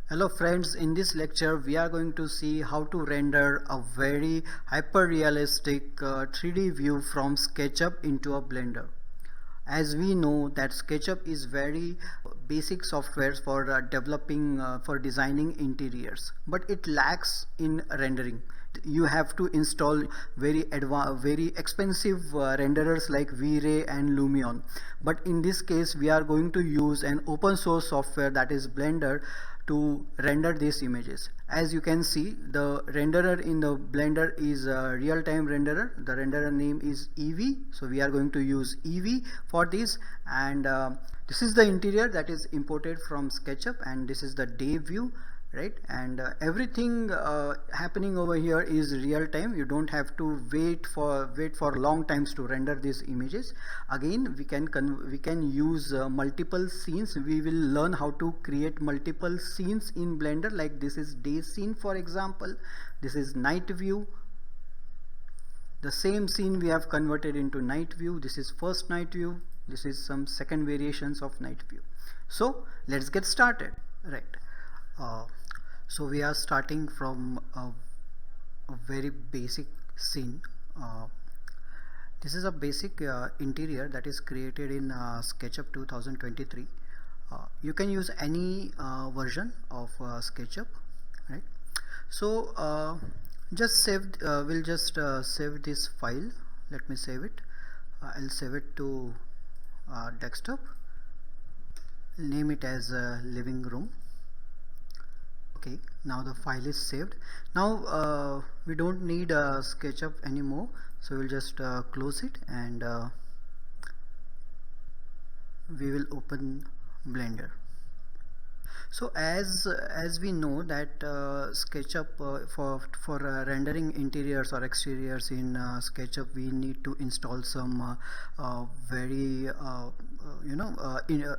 Hello friends, in this lecture we are going to see how to render a very hyper realistic 3D view from SketchUp into a Blender. As we know that SketchUp is very basic software for developing for designing interiors, but it lacks in rendering. You have to install very expensive renderers like Vray and Lumion, but in this case we are going to use an open source software, that is Blender, to render these images. As you can see, the renderer in the Blender is a real-time renderer. The renderer name is Eevee, so we are going to use Eevee for this. And this is the interior that is imported from SketchUp, and this is the day view, right? And everything happening over here is real time. You don't have to wait for long times to render these images. Again, we can use multiple scenes. We will learn how to create multiple scenes in Blender. Like this is day scene, for example. This is night view. The same scene we have converted into night view. This is first night view. This is some second variations of night view. So let's get started, right? So we are starting from a very basic scene. This is a basic interior that is created in SketchUp 2023. You can use any version of SketchUp, right? So we'll just save this file. Let me save it. I'll save it to desktop. Name it as living room. Okay, now the file is saved. Now we don't need SketchUp anymore, so we'll just close it, and we will open Blender. So as we know that SketchUp for rendering interiors or exteriors in SketchUp, we need to install some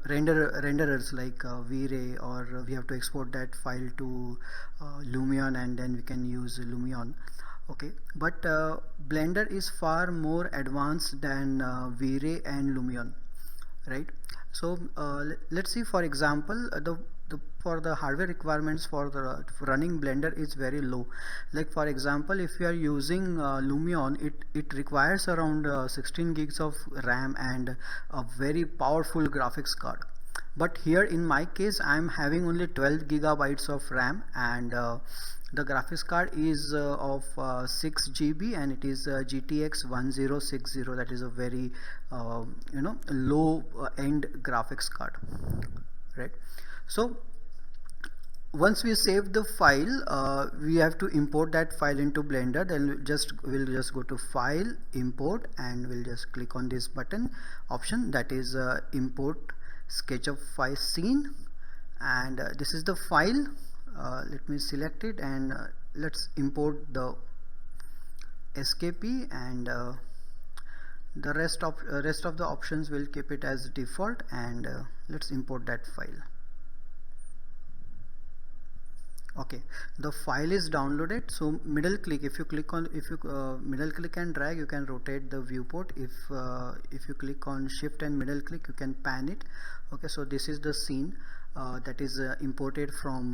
renderers like Vray, or we have to export that file to Lumion, and then we can use Lumion. Okay, but Blender is far more advanced than Vray and Lumion, right? So let's see, for example, for the hardware requirements for the running Blender is very low. Like for example, if you are using Lumion, it requires around 16 gigs of RAM and a very powerful graphics card. But here in my case, I am having only 12 gigabytes of RAM, and the graphics card is of 6 GB, and it is GTX 1060. That is a very low end graphics card, right? So once we save the file, we have to import that file into Blender. Then we'll just go to File, Import, and we'll just click on this button option, that is Import SketchUp File Scene, and this is the file. Let me select it, and let's import the SKP, and the rest of the options will keep it as default, and let's import that file. Okay, the file is downloaded. So middle click, if you middle click and drag, you can rotate the viewport. If you click on shift and middle click, you can pan it. Okay, so this is the scene that is imported from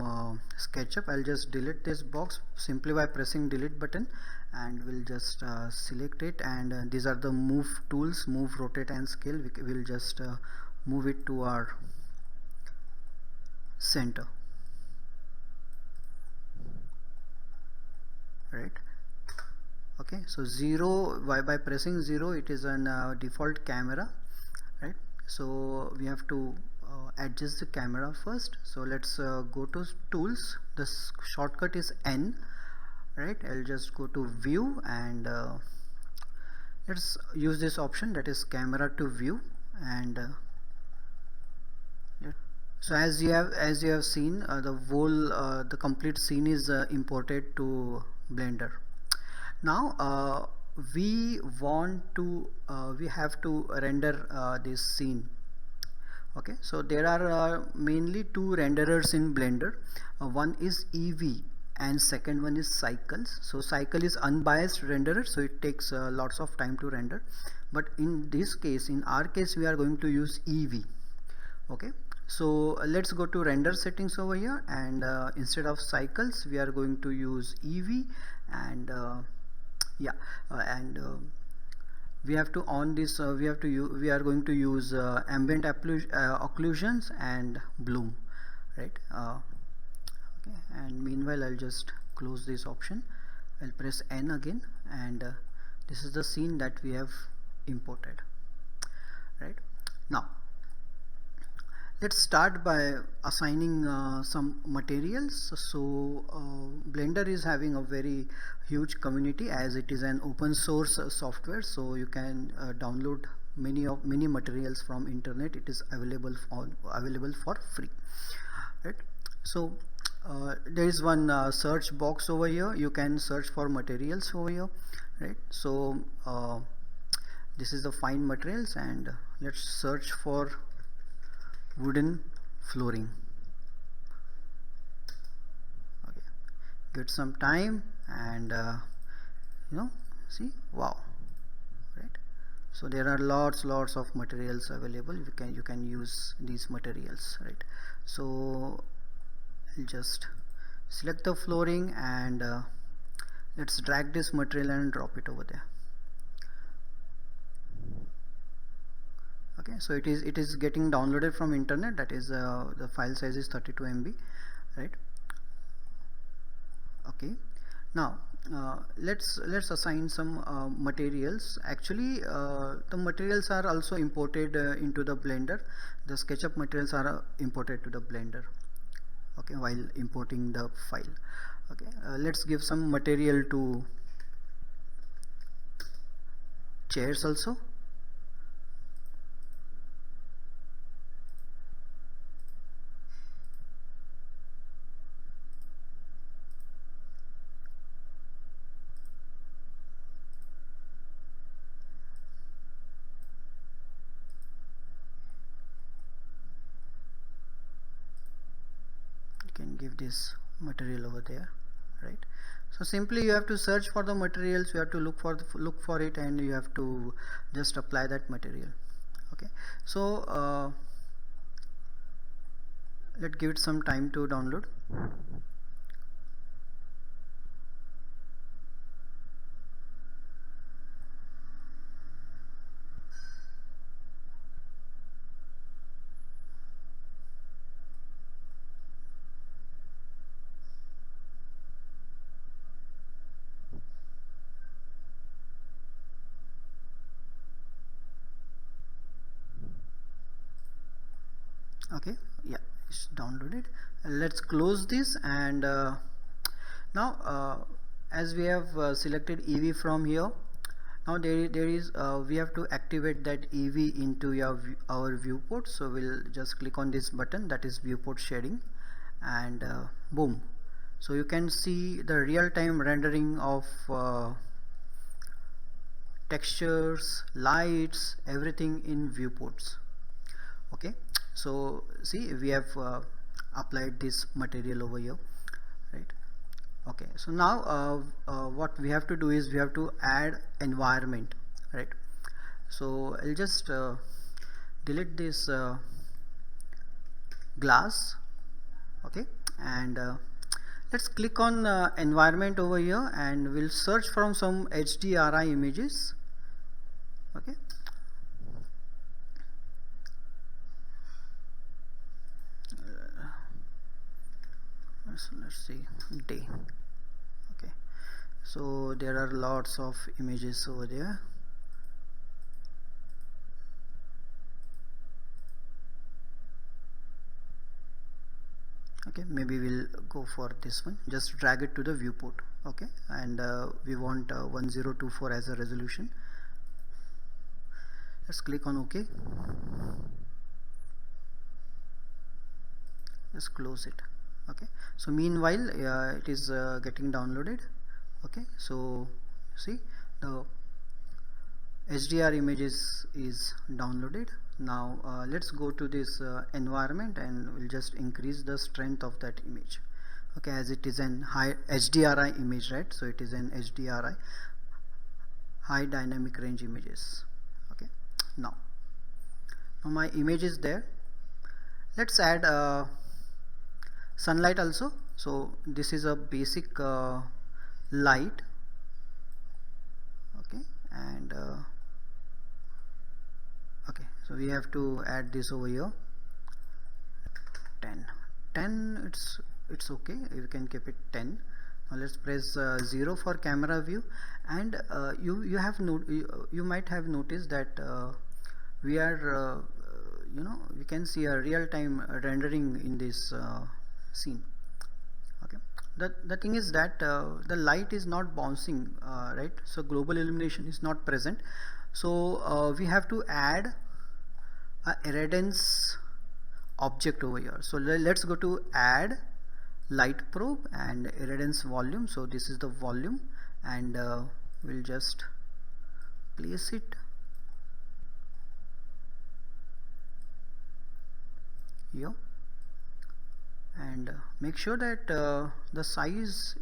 SketchUp. I'll just delete this box simply by pressing delete button, and we'll just select it, and these are the move tools: move, rotate, and scale. We'll just move it to our center, right? Okay, so 0, by pressing 0, it is an default camera, right? So we have to adjust the camera first. So let's go to tools. The shortcut is N, right? I'll just go to view, and let's use this option, that is camera to view, and so as you have seen, the complete scene is imported to Blender. Now we have to render this scene. Okay, so there are mainly two renderers in Blender. One is Eevee and second one is Cycles. So Cycle is unbiased renderer, so it takes lots of time to render, but in our case we are going to use Eevee. Okay, So let's go to render settings over here, and instead of cycles we are going to use EV, and yeah, and we have to on this we are going to use ambient occlusions and bloom, right? Okay, and meanwhile I'll just close this option. I'll press N again, and this is the scene that we have imported, right? Now let's start by assigning some materials. So Blender is having a very huge community, as it is an open source software, so you can download many materials from internet. It is available for free, right? So there is one search box over here. You can search for materials over here, right? So this is the find materials, and let's search for wooden flooring. Okay, give some time, and see, wow, right? So there are lots of materials available. You can use these materials, right? So I'll just select the flooring, and let's drag this material and drop it over there. Okay, so it is getting downloaded from internet. That is the file size is 32 MB, right? Okay, now let's assign some materials. Actually the materials are also imported into the Blender. The SketchUp materials are imported to the Blender, okay, while importing the file. Okay, let's give some material to chairs also. Can give this material over there, right? So simply you have to search for the materials, you have to look for it, and you have to just apply that material. Okay, so let's give it some time to download. Okay, yeah, it's downloaded. Let's close this, and now as we have selected EV from here, now there is we have to activate that EV into our viewport. So we'll just click on this button, that is viewport shading, and boom, so you can see the real-time rendering of textures, lights, everything in viewports. Okay, so see, we have applied this material over here, right? Okay, so now what we have to do is we have to add environment, right? So I'll just delete this glass. Okay, and let's click on environment over here, and we'll search from some HDRI images. Okay, so let's see day. Okay, so there are lots of images over there. Okay, maybe we'll go for this one. Just drag it to the viewport. Okay, and we want 1024 as a resolution. Let's click on OK. Just close it. Okay, so meanwhile it is getting downloaded. Okay, so see, the HDR images is downloaded. Now let's go to this environment, and we'll just increase the strength of that image. Okay, as it is an high HDRI image, right? So it is an HDRI, high dynamic range images. Okay, now my image is there. let's add sunlight also. So this is a basic light, okay, and okay, so we have to add this over here. 10 it's okay, you can keep it 10. Now let's press 0 for camera view, and you might have noticed that we are we can see a real-time rendering in this scene. Okay, the thing is that the light is not bouncing, right? So global illumination is not present, so we have to add a irradiance object over here. So let's go to add light probe and irradiance volume. So this is the volume, and we'll just place it here, and make sure that the size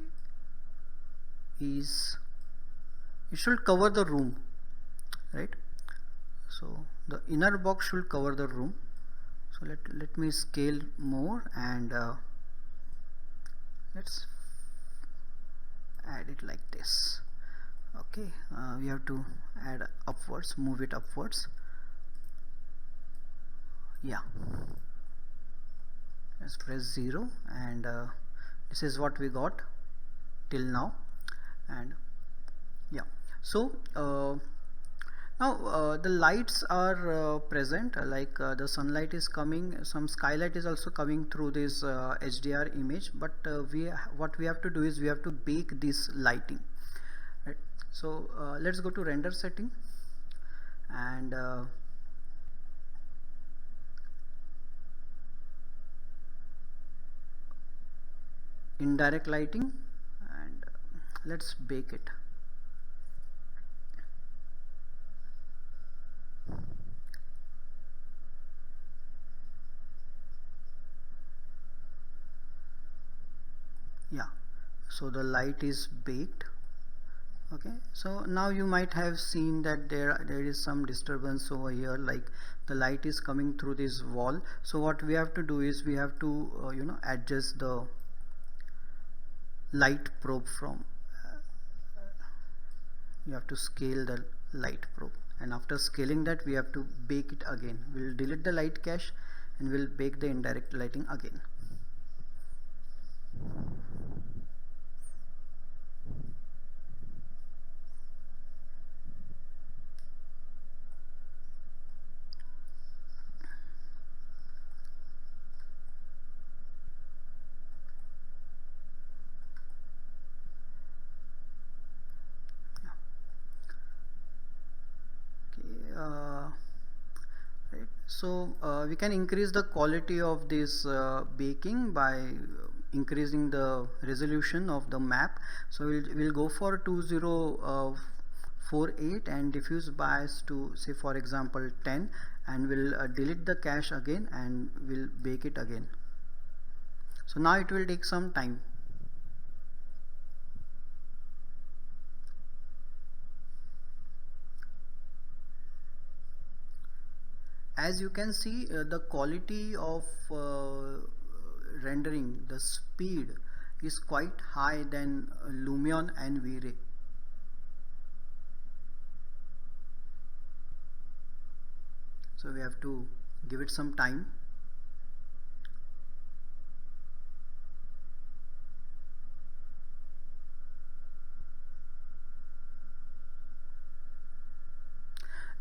is, it should cover the room, right? So the inner box should cover the room. So let me scale more, and let's add it like this. Okay, we have to add upwards, move it upwards. Yeah, let's press 0, and this is what we got till now. And yeah, so now the lights are present, like the sunlight is coming, some skylight is also coming through this HDR image, but what we have to do is we have to bake this lighting, right? So let's go to render setting, and indirect lighting, and let's bake it. Yeah, so the light is baked. Okay, so now you might have seen that there is some disturbance over here, like the light is coming through this wall. So what we have to do is we have to adjust the light probe from you have to scale the light probe, and after scaling that we have to bake it again. We'll delete the light cache and we'll bake the indirect lighting again. So we can increase the quality of this baking by increasing the resolution of the map. So we'll go for 2048 and diffuse bias to, say for example 10, and we'll delete the cache again and we'll bake it again. So now it will take some time. As you can see, the quality of rendering, the speed is quite high than Lumion and Vray. So we have to give it some time.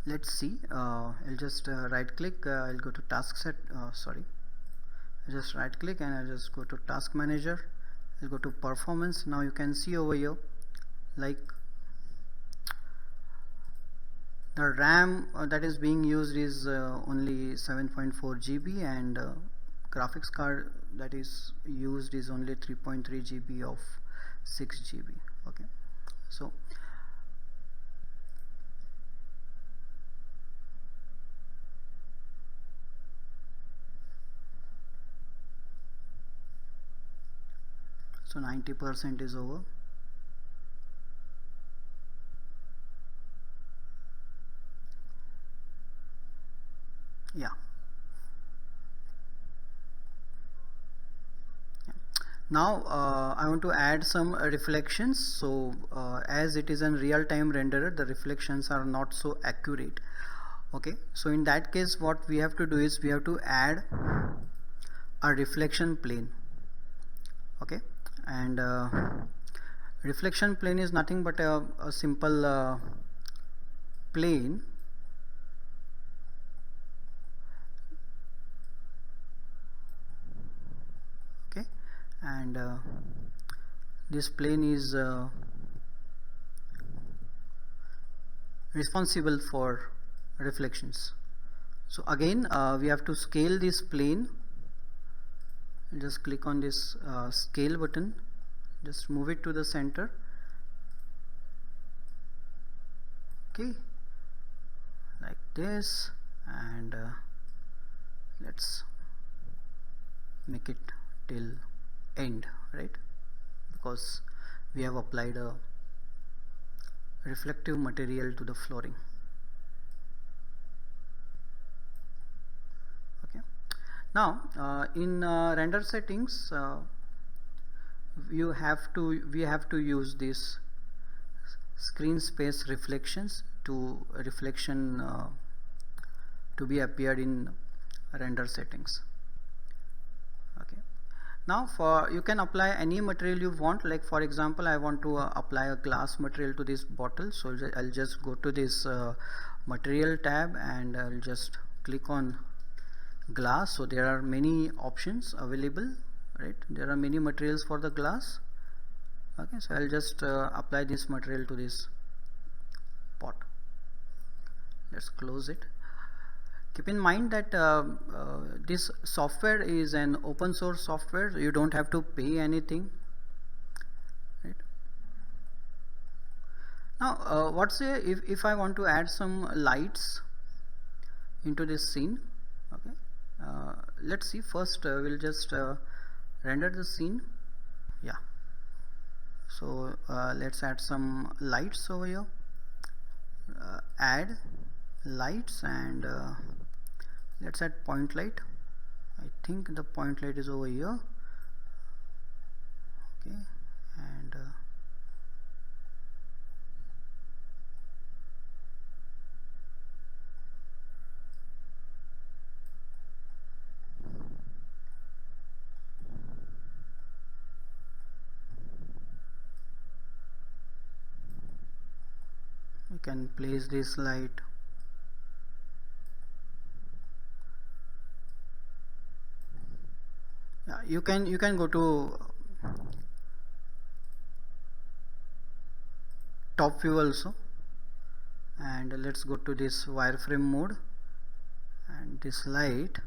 Let's see, I'll just right click, I'll go to task set, sorry, I'll just right click and I'll just go to task manager, I'll go to performance. Now you can see over here, like the RAM that is being used is only 7.4 GB, and graphics card that is used is only 3.3 GB of 6 GB. Okay, so so 90% is over. Yeah, Now I want to add some reflections. So as it is a real-time renderer, the reflections are not so accurate. Okay, so in that case what we have to do is we have to add a reflection plane. Okay, and reflection plane is nothing but a simple plane and this plane is responsible for reflections. So again we have to scale this plane. Just click on this scale button, just move it to the center. Okay, like this, and let's make it till end, right? Because we have applied a reflective material to the flooring. Okay, now in render settings we have to use this screen space reflections to reflection to be appeared in render settings. Okay, now for you can apply any material you want. Like for example, I want to apply a glass material to this bottle, so I'll just go to this material tab and I'll just click on glass. So there are many options available, right? There are many materials for the glass. Okay, so I'll just apply this material to this pot. Let's close it. Keep in mind that this software is an open source software. You don't have to pay anything, right? Now what's if I want to add some lights into this scene. Okay, let's see. First we'll just render the scene. Yeah, so let's add some lights over here. Add lights, and let's add point light. I think the point light is over here. Okay, and we can place this light. Yeah, you can go to top view also, and let's go to this wireframe mode, and this light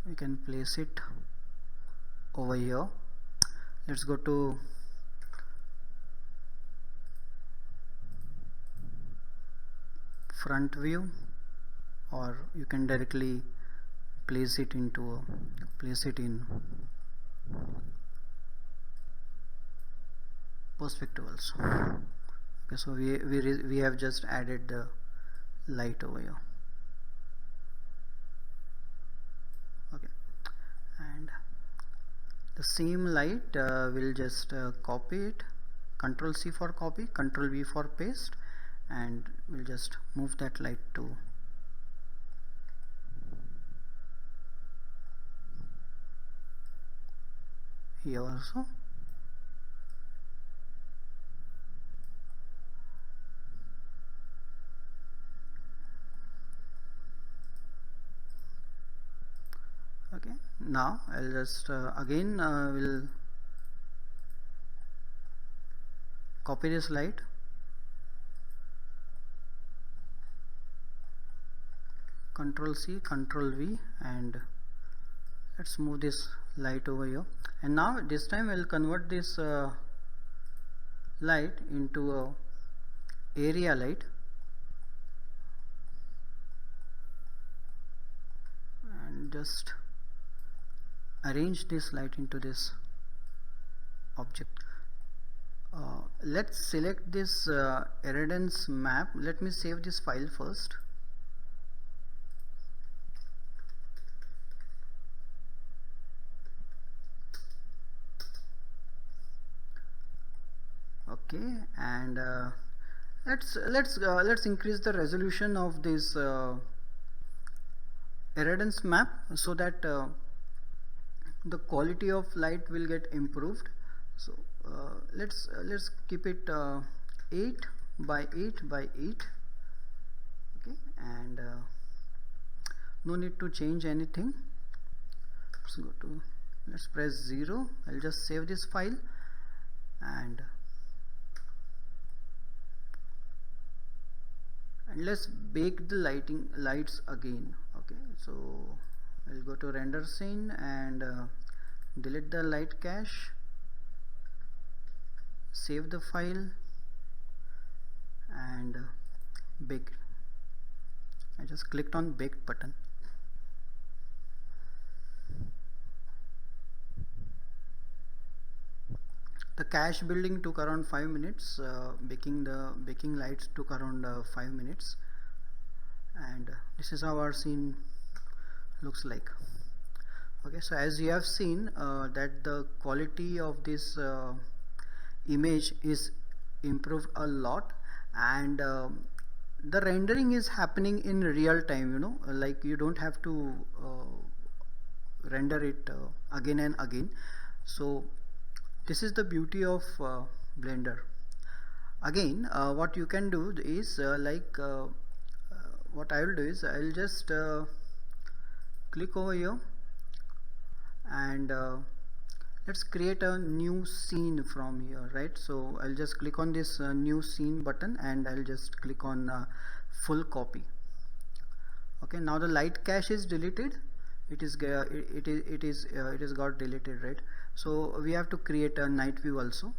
we can place it over here. Let's go to front view, or you can directly place it in perspective also. Okay, so we have just added the light over here. Okay, and the same light we'll just copy it. Control C for copy, Control V for paste, and we'll just move that light to here also. Okay, now I'll just again will copy this light, Control C, Control V, and let's move this light over here. And now this time we'll convert this light into a area light, and just arrange this light into this object. Let's select this irradiance map. Let me save this file first. Okay, and let's increase the resolution of this irradiance map so that the quality of light will get improved. So let's keep it 8 by 8 by 8. Okay, and no need to change anything. Let's press 0. I'll just save this file and let's bake the lights again. Okay, so I'll go to render scene and delete the light cache, save the file and bake. I just clicked on bake button. The cache building took around 5 minutes. Baking lights took around 5 minutes, and this is how our scene looks like. Okay, so as you have seen that the quality of this image is improved a lot, and the rendering is happening in real time, you know, like you don't have to render it again and again. So this is the beauty of Blender. Again, what you can do is what I will do is I'll just click over here and let's create a new scene from here, right? So I'll just click on this new scene button and I'll just click on full copy. Okay, now the light cache is deleted. It is got deleted, right? So we have to create a night view also.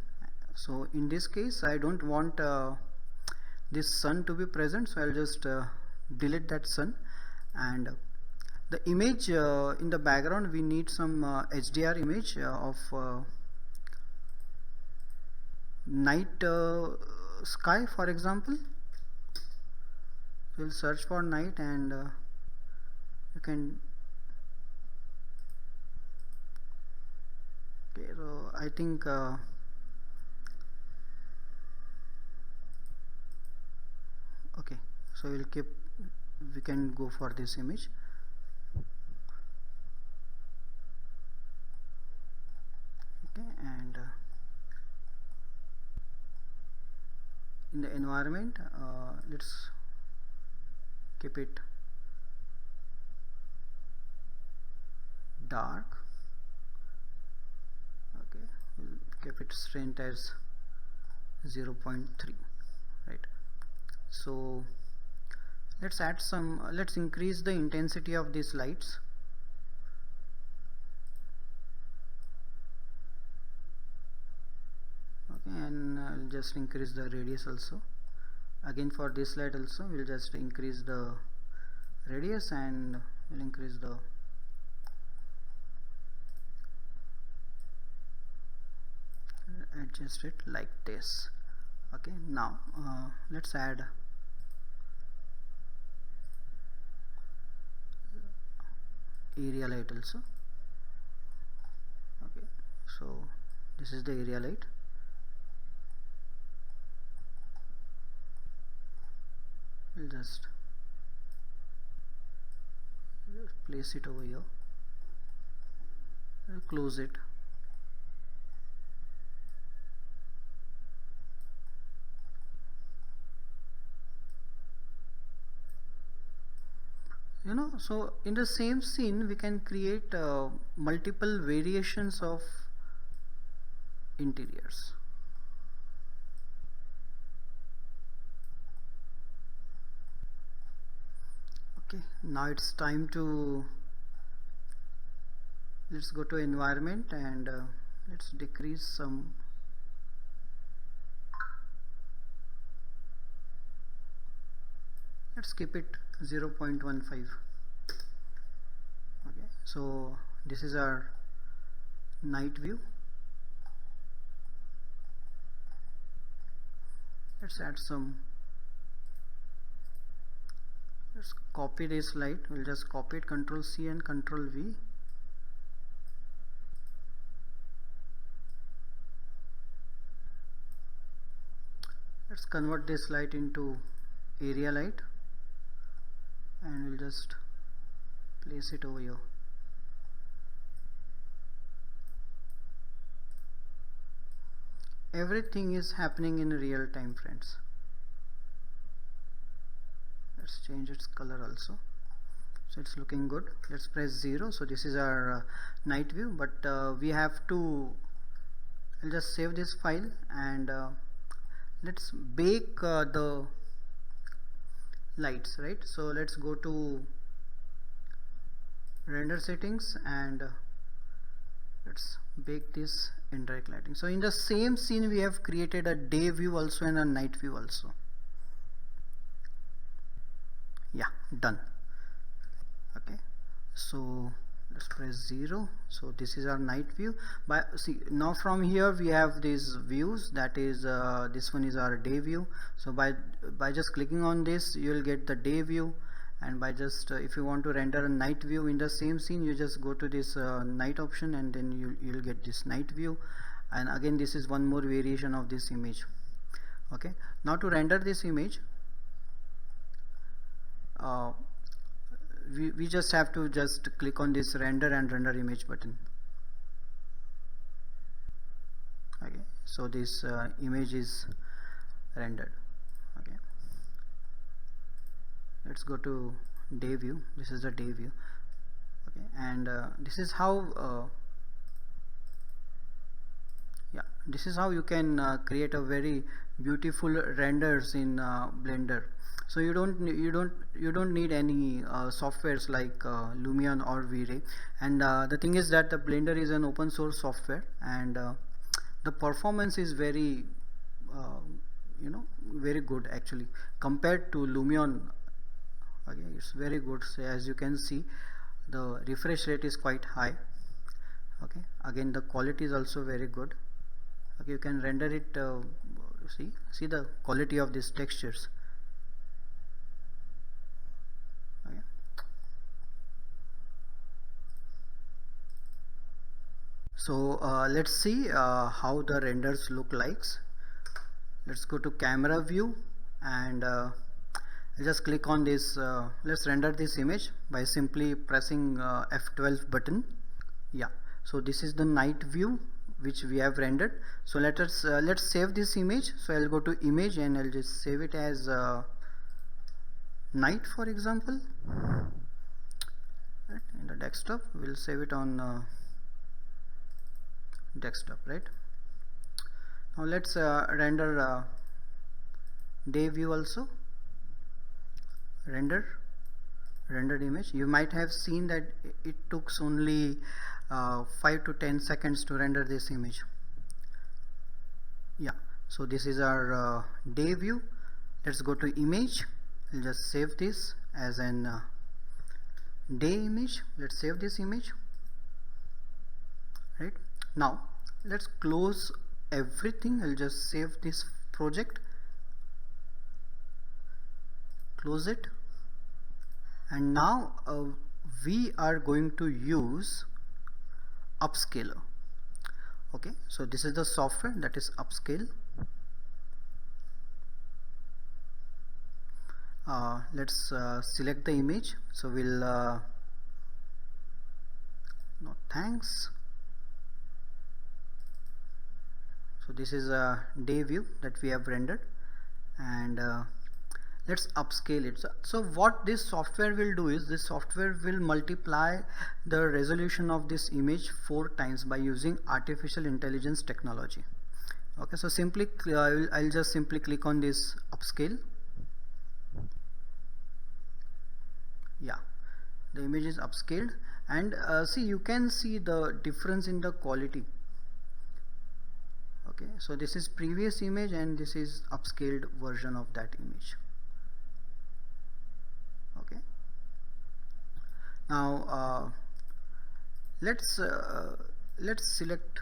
So in this case I don't want this sun to be present, so I'll just delete that sun, and the image in the background we need some HDR image of night sky, for example. We'll search for night and you can. Okay, so I think okay, so we can go for this image. Okay, and in the environment let's keep it dark. Okay, we'll keep it strength as 0.3, right? So let's increase the intensity of these lights. Okay, and I'll just increase the radius also. Again for this light also we'll just increase the radius and we'll increase the adjust it like this. Okay, now let's add area light also. Okay, so this is the area light. We'll just place it over here. I'll close it. You know, so in the same scene we can create multiple variations of interiors. Okay, now it's time to let's go to environment and let's decrease some. Let's keep it 0.15. Okay, so this is our night view. Let's add some. Let's copy this light. We'll just copy it, Control C and Control V. Let's convert this light into area light, and we'll just place it over here. Everything is happening in real time, friends. Let's change its color also, so it's looking good. Let's press 0. So this is our night view, but we have to, I'll just save this file, and let's bake the lights, right? So let's go to render settings, and let's bake this indirect lighting. So in the same scene we have created a day view also and a night view also. Yeah, done. Okay, so let's press 0. So this is our night view. See, now from here we have these views, that is this one is our day view. So by just clicking on this, you will get the day view, and by just if you want to render a night view in the same scene, you just go to this night option, and then you'll get this night view. And again, this is one more variation of this image. Okay, now to render this image, we just have to just click on this render and render image button. Okay, so this image is rendered. Okay, let's go to day view. This is the day view. Okay, and this is how this is how you can create a very beautiful renders in Blender. So you don't need any softwares like Lumion or Vray. And the thing is that the Blender is an open source software, and the performance is very very good actually compared to Lumion. Okay, it's very good. So as you can see, the refresh rate is quite high. Okay, again the quality is also very good. Okay, you can render it. See the quality of these textures. Okay. So let's see how the renders look like. Let's go to camera view, and just click on this. Let's render this image by simply pressing F12 button. Yeah, so this is the night view which we have rendered. So let's save this image. So I'll go to image, and I'll just save it as night, for example. Right, in the desktop, we'll save it on desktop, right? Now let's render day view also. Rendered image. You might have seen that it took only 5 to 10 seconds to render this image. Yeah, so this is our day view. Let's go to image. We'll just save this as an day image. Let's save this image. Right, now let's close everything. I'll just save this project, close it, and now we are going to use upscaler. Okay, so this is the software, that is upscale. Let's select the image. So we'll no thanks. So this is a day view that we have rendered, and let's upscale it. So what this software will do is, this software will multiply the resolution of this image 4 times by using artificial intelligence technology. Okay, so simply I'll just simply click on this upscale. Yeah, the image is upscaled, and see, you can see the difference in the quality. Okay, so this is previous image, and this is upscaled version of that image. Okay, now let's select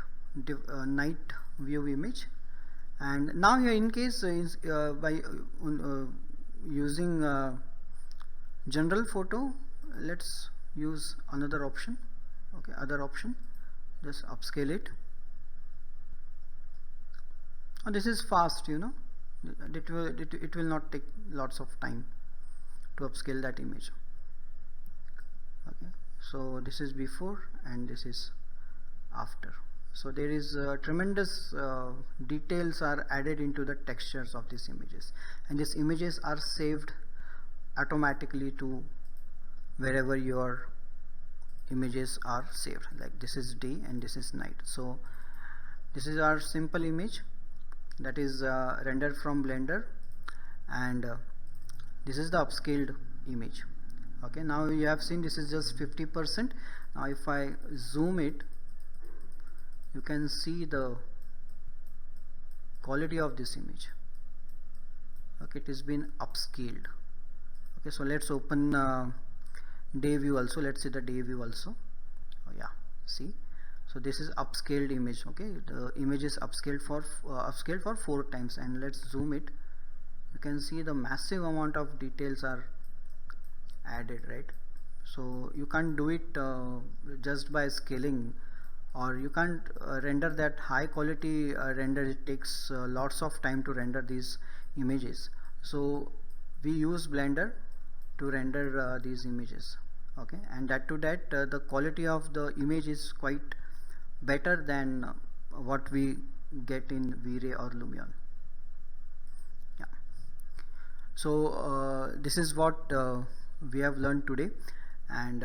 night view image, and now here, in case by using general photo, let's use another option. Okay, other option, just upscale it. And this is fast, it will not take lots of time to upscale that image. Okay, so this is before and this is after. So there is tremendous details are added into the textures of these images, and these images are saved automatically to wherever your images are saved. Like this is day and this is night. So this is our simple image that is rendered from Blender, and this is the upscaled image. Okay, now you have seen this is just 50%. Now if I zoom it, you can see the quality of this image. Okay, it has been upscaled. Okay, so let's open day view also. Let's see the day view also. Oh yeah, see, so this is upscaled image. Okay, the image is upscaled for 4 times, and let's zoom it. You can see the massive amount of details are added, right? So you can't do it just by scaling, or you can't render that high quality render. It takes lots of time to render these images. So we use Blender to render these images. Okay, and that the quality of the image is quite better than what we get in Vray or Lumion. Yeah. So this is what we have learned today, and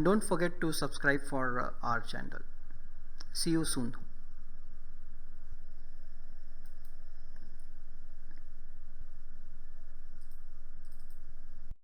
don't forget to subscribe for our channel. See you soon.